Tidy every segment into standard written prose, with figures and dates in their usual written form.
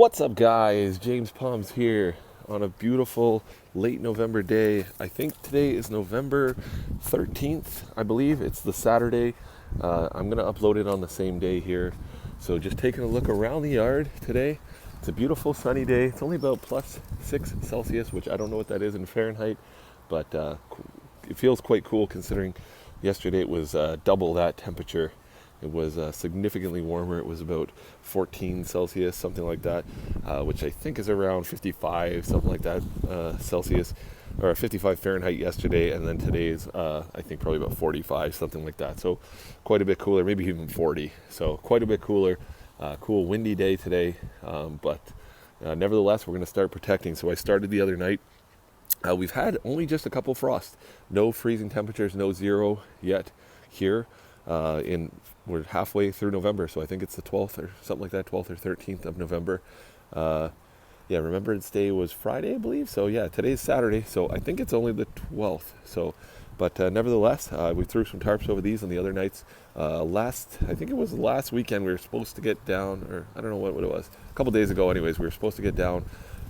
What's up, guys? James Palms here on a beautiful late November day. I think today is November 13th, I believe. It's the Saturday. I'm going to upload it on the same day here. So just taking a look around the yard today. It's a beautiful sunny day. It's only about +6 Celsius, which I don't know what that is in Fahrenheit, but it feels quite cool considering yesterday it was double that temperature. It was significantly warmer. It was about 14 Celsius, something like that, which I think is around 55, something like that, Celsius, or 55 Fahrenheit yesterday, and then today's, I think, probably about 45, something like that. So quite a bit cooler, maybe even 40. So quite a bit cooler. Cool windy day today, but nevertheless, we're going to start protecting. So I started the other night. We've had only just a couple frosts. No freezing temperatures, no zero yet here. We're halfway through November, so I think it's the 12th or something like that, 12th or 13th of November. Remembrance Day was Friday, I believe. So yeah, today's Saturday, so I think it's only the 12th. So, but nevertheless, we threw some tarps over these on the other nights. I think it was last weekend we were supposed to get down, or I don't know what it was. A couple days ago, anyways, we were supposed to get down.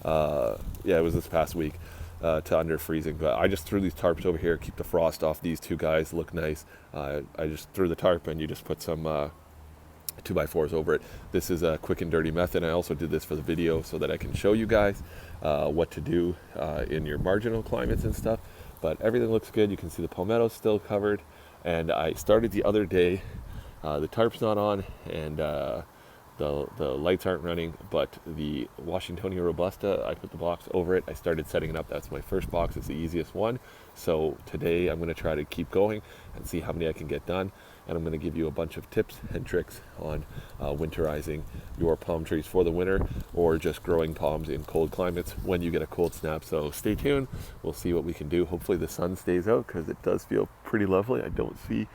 It was this past week. To under freezing, but I just threw these tarps over here, keep the frost off these two guys, look nice. I just threw the tarp and you just put some 2x4s over it. This is a quick and dirty method. I also did this for the video so that I can show you guys what to do in your marginal climates and stuff, but everything looks good. You can see the palmetto's still covered, and I started the other day. The tarp's not on, and the lights aren't running, but the Washingtonia Robusta, I put the box over it. I started setting it up. That's my first box. It's the easiest one. So today I'm going to try to keep going and see how many I can get done. And I'm going to give you a bunch of tips and tricks on winterizing your palm trees for the winter, or just growing palms in cold climates when you get a cold snap. So stay tuned. We'll see what we can do. Hopefully the sun stays out, because it does feel pretty lovely. I don't see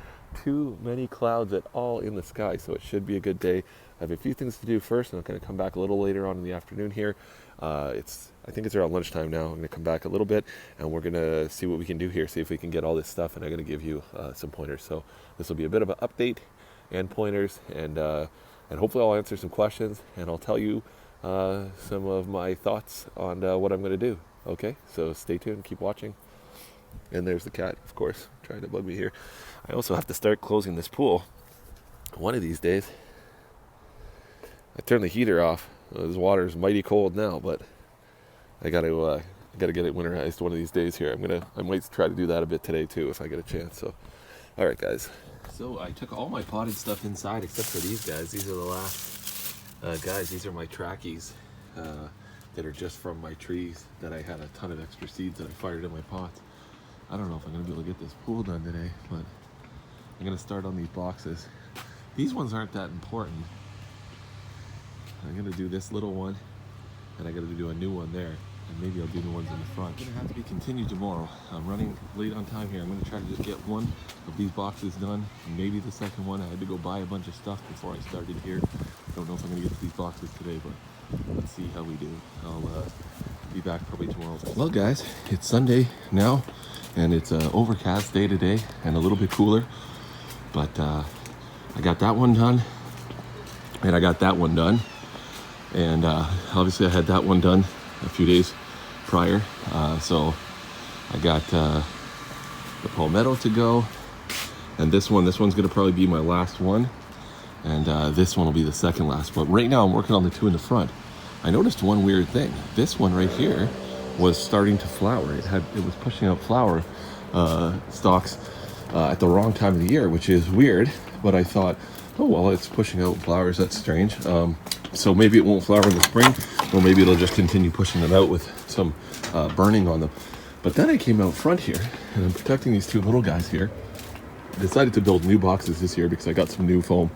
too many clouds at all in the sky, so it should be a good day. I have a few things to do first, and I'm going to come back a little later on in the afternoon here. I think it's around lunchtime now. I'm going to come back a little bit, and we're going to see what we can do here, see if we can get all this stuff, and I'm going to give you some pointers. So this will be a bit of an update and pointers, and hopefully I'll answer some questions, and I'll tell you some of my thoughts on what I'm going to do. Okay, so stay tuned, keep watching. And there's the cat, of course, trying to bug me here. I also have to start closing this pool one of these days. I turned the heater off. This water is mighty cold now, but I gotta get it winterized one of these days here. I might try to do that a bit today too if I get a chance. So, all right, guys. So I took all my potted stuff inside except for these guys. These are the last guys. These are my trackies that are just from my trees that I had a ton of extra seeds that I fired in my pots. I don't know if I'm gonna be able to get this pool done today, but I'm gonna start on these boxes. These ones aren't that important. I'm gonna do this little one, and I gotta do a new one there, and maybe I'll do the ones in the front. It's gonna have to be continued tomorrow. I'm running late on time here. I'm gonna try to just get one of these boxes done, maybe the second one. I had to go buy a bunch of stuff before I started here. Don't know if I'm gonna get to these boxes today, but let's see how we do. I'll be back probably tomorrow. Well, guys, it's Sunday now, and it's an overcast day today, and a little bit cooler, but I got that one done, and I got that one done. And obviously I had that one done a few days prior. So I got the palmetto to go. And this one's gonna probably be my last one. And this one will be the second last. But right now I'm working on the two in the front. I noticed one weird thing. This one right here was starting to flower. It was pushing out flower stalks at the wrong time of the year, which is weird. But I thought, oh, well, it's pushing out flowers. That's strange. So maybe it won't flower in the spring, or maybe it'll just continue pushing them out with some burning on them. But then I came out front here, and I'm protecting these two little guys here. I decided to build new boxes this year because I got some new foam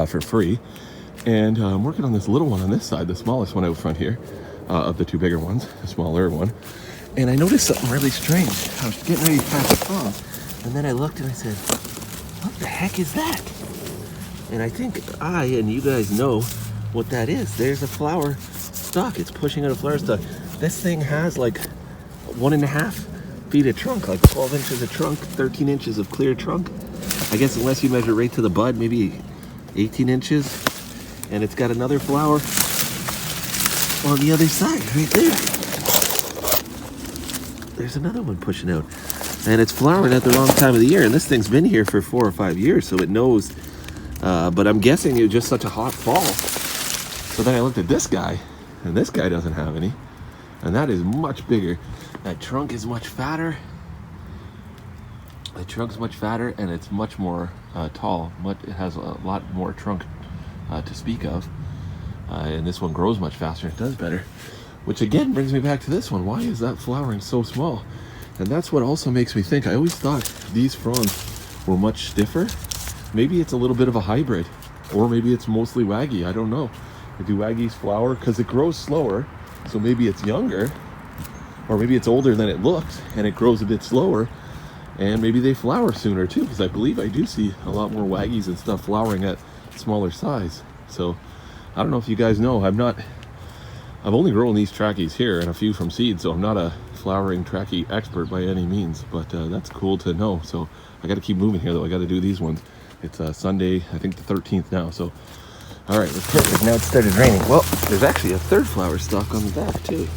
for free. And I'm working on this little one on this side, the smallest one out front here, of the two bigger ones, the smaller one. And I noticed something really strange. I was getting ready to pass across, and then I looked and I said, what the heck is that? And I think and you guys know what that is. There's a flower stalk. It's pushing out a flower stalk. This thing has like 1.5 feet of trunk, like 12 inches of trunk, 13 inches of clear trunk. I guess unless you measure right to the bud, maybe 18 inches. And it's got another flower on the other side, right there. There's another one pushing out. And it's flowering at the wrong time of the year. And this thing's been here for 4 or 5 years, so it knows. But I'm guessing it was just such a hot fall. So then I looked at this guy, and this guy doesn't have any. And that is much bigger. That trunk is much fatter. The trunk's much fatter, and it's much more tall. It has a lot more trunk to speak of. And this one grows much faster and does better. Which again brings me back to this one. Why is that flowering so small? And that's what also makes me think, I always thought these fronds were much stiffer. Maybe it's a little bit of a hybrid, or maybe it's mostly waggy, I don't know. Do waggies flower? Because it grows slower, so maybe it's younger, or maybe it's older than it looks, and it grows a bit slower, and maybe they flower sooner too, because I believe I do see a lot more waggies and stuff flowering at smaller size. So, I don't know if you guys know, I've only grown these trackies here and a few from seed, so I'm not a flowering trachea expert by any means, but that's cool to know. So I got to keep moving here though. I got to do these ones. It's Sunday, I think the 13th now. So all right, it's perfect. Now it started raining. Well, there's actually a third flower stalk on the back too.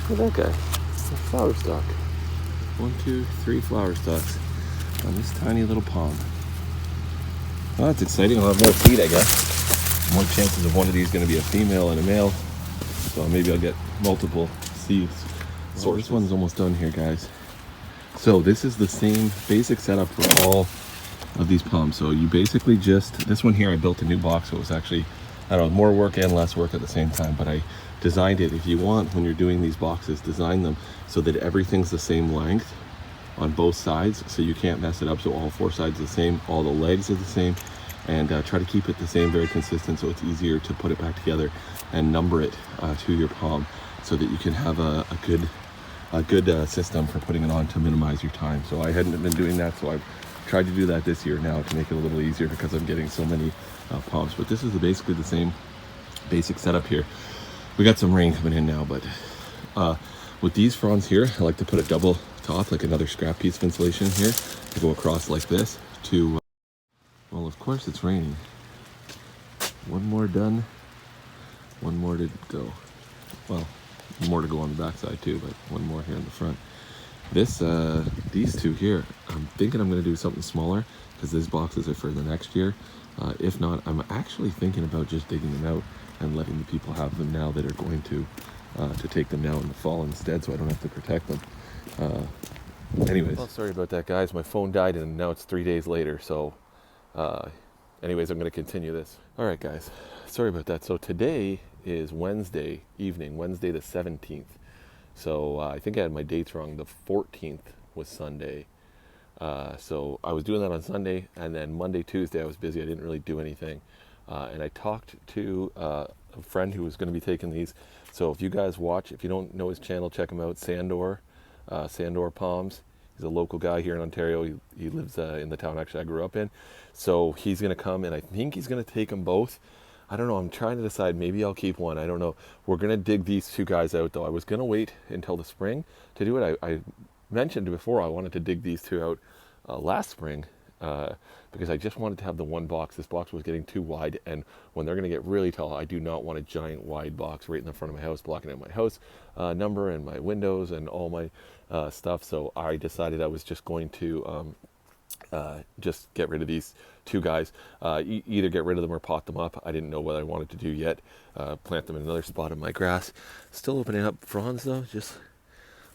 Look at that guy. A flower stalk. 1, 2, 3 flower stalks on this tiny little palm. Well, that's exciting. I'll have more seed, I guess. More chances of one of these going to be a female and a male, so maybe I'll get multiple seeds. So this one's almost done here, guys. So this is the same basic setup for all of these palms. So you basically this one here I built a new box, so it was actually, I don't know, more work and less work at the same time, but I designed it. If you want, when you're doing these boxes, design them so that everything's the same length on both sides, so you can't mess it up. So all 4 sides are the same, all the legs are the same, and try to keep it the same, very consistent, so it's easier to put it back together and number it to your palm, so that you can have a good system for putting it on to minimize your time. So I hadn't been doing that, so I've tried to do that this year now to make it a little easier, because I'm getting so many palms. But this is basically the same basic setup here. We got some rain coming in now, but with these fronds here, I like to put a double top, like another scrap piece of insulation here, to go across like this to well, of course it's raining. One more done, one more to go. Well, more to go on the back side too, but one more here in the front. These two here, I'm thinking I'm going to do something smaller, because these boxes are for the next year. If not, I'm actually thinking about just digging them out and letting the people have them now that are going to take them now in the fall instead, so I don't have to protect them. Anyways. Well, sorry about that, guys. My phone died, and now it's 3 days later, so anyways, I'm going to continue this. All right, guys, sorry about that. So today is Wednesday evening, Wednesday the 17th. So I think I had my dates wrong. The 14th was Sunday. So I was doing that on Sunday, and then Monday, Tuesday, I was busy. I didn't really do anything. And I talked to a friend who was going to be taking these. So if you guys watch, if you don't know his channel, check him out, Sandor Palms. He's a local guy here in Ontario. He lives in the town actually I grew up in. So he's going to come, and I think he's going to take them both. I don't know. I'm trying to decide. Maybe I'll keep one. I don't know. We're going to dig these 2 guys out, though. I was going to wait until the spring to do it. I mentioned before I wanted to dig these 2 out last spring because I just wanted to have the one box. This box was getting too wide, and when they're going to get really tall, I do not want a giant wide box right in the front of my house, blocking out my house number and my windows and all my stuff. So I decided I was just going to just get rid of these 2 guys, either get rid of them or pot them up. I didn't know what I wanted to do yet. Plant them in another spot in my grass. Still opening up fronds though, just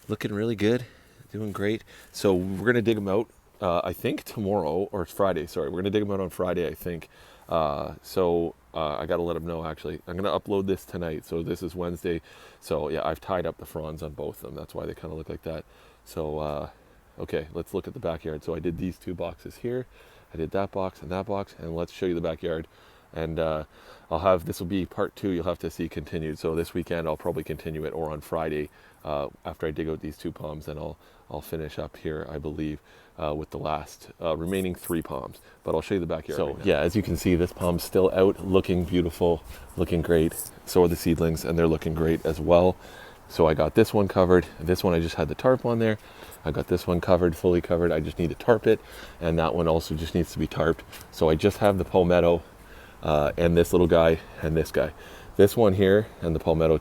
looking really good, doing great. So we're gonna dig them out. I think tomorrow, or it's Friday. Sorry, we're gonna dig them out on Friday, I think. So I gotta let them know. Actually, I'm gonna upload this tonight. So this is Wednesday. So yeah, I've tied up the fronds on both of them. That's why they kind of look like that. So. Okay, let's look at the backyard. So I did these 2 boxes here. I did that box, and let's show you the backyard. And this will be part 2. You'll have to see continued. So this weekend I'll probably continue it, or on Friday after I dig out these 2 palms, then I'll finish up here, I believe, with the last remaining 3 palms. But I'll show you the backyard. So right, yeah, as you can see, this palm's still out, looking beautiful, looking great. So are the seedlings, and they're looking great as well. So I got this one covered. This one I just had the tarp on there. I got this one covered, fully covered. I just need to tarp it, and that one also just needs to be tarped. So I just have the palmetto and this little guy and this guy. This one here and the palmetto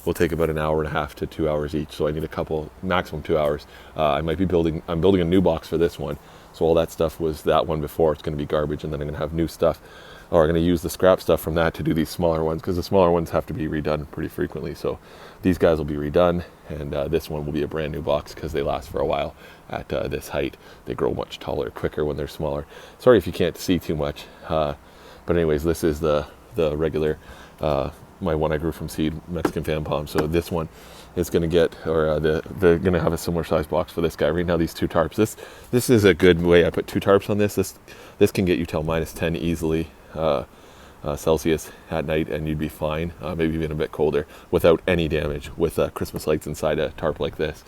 will take about an hour and a half to 2 hours each. So I need a couple, maximum 2 hours. I'm building a new box for this one. So all that stuff was that one before. It's going to be garbage, and then I'm going to have new stuff. Or I'm going to use the scrap stuff from that to do these smaller ones, because the smaller ones have to be redone pretty frequently. So these guys will be redone, and this one will be a brand new box because they last for a while at this height. They grow much taller, quicker when they're smaller. Sorry if you can't see too much. But anyways, this is the regular, my one I grew from seed, Mexican fan palm. So this one is going to get, or they're going to have a similar size box for this guy. Right now, these 2 tarps. This is a good way. I put 2 tarps on this. This can get you till -10 easily. Celsius at night, and you'd be fine, maybe even a bit colder, without any damage, with Christmas lights inside a tarp like this.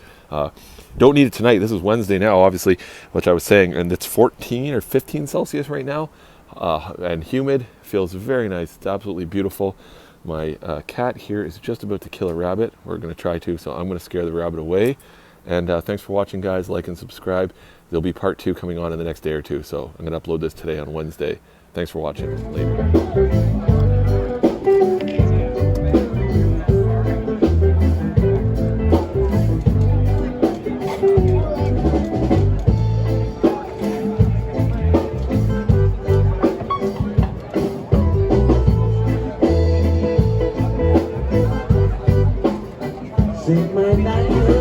Don't need it tonight. This is Wednesday now, obviously, which I was saying, and it's 14 or 15 Celsius right now, and humid. Feels very nice. It's absolutely beautiful. My cat here is just about to kill a rabbit. We're going to try to, so I'm going to scare the rabbit away. And thanks for watching, guys. Like and subscribe. There'll be part 2 coming on in the next day or 2, so I'm going to upload this today on Wednesday. Thanks for watching. Later. Sing my night.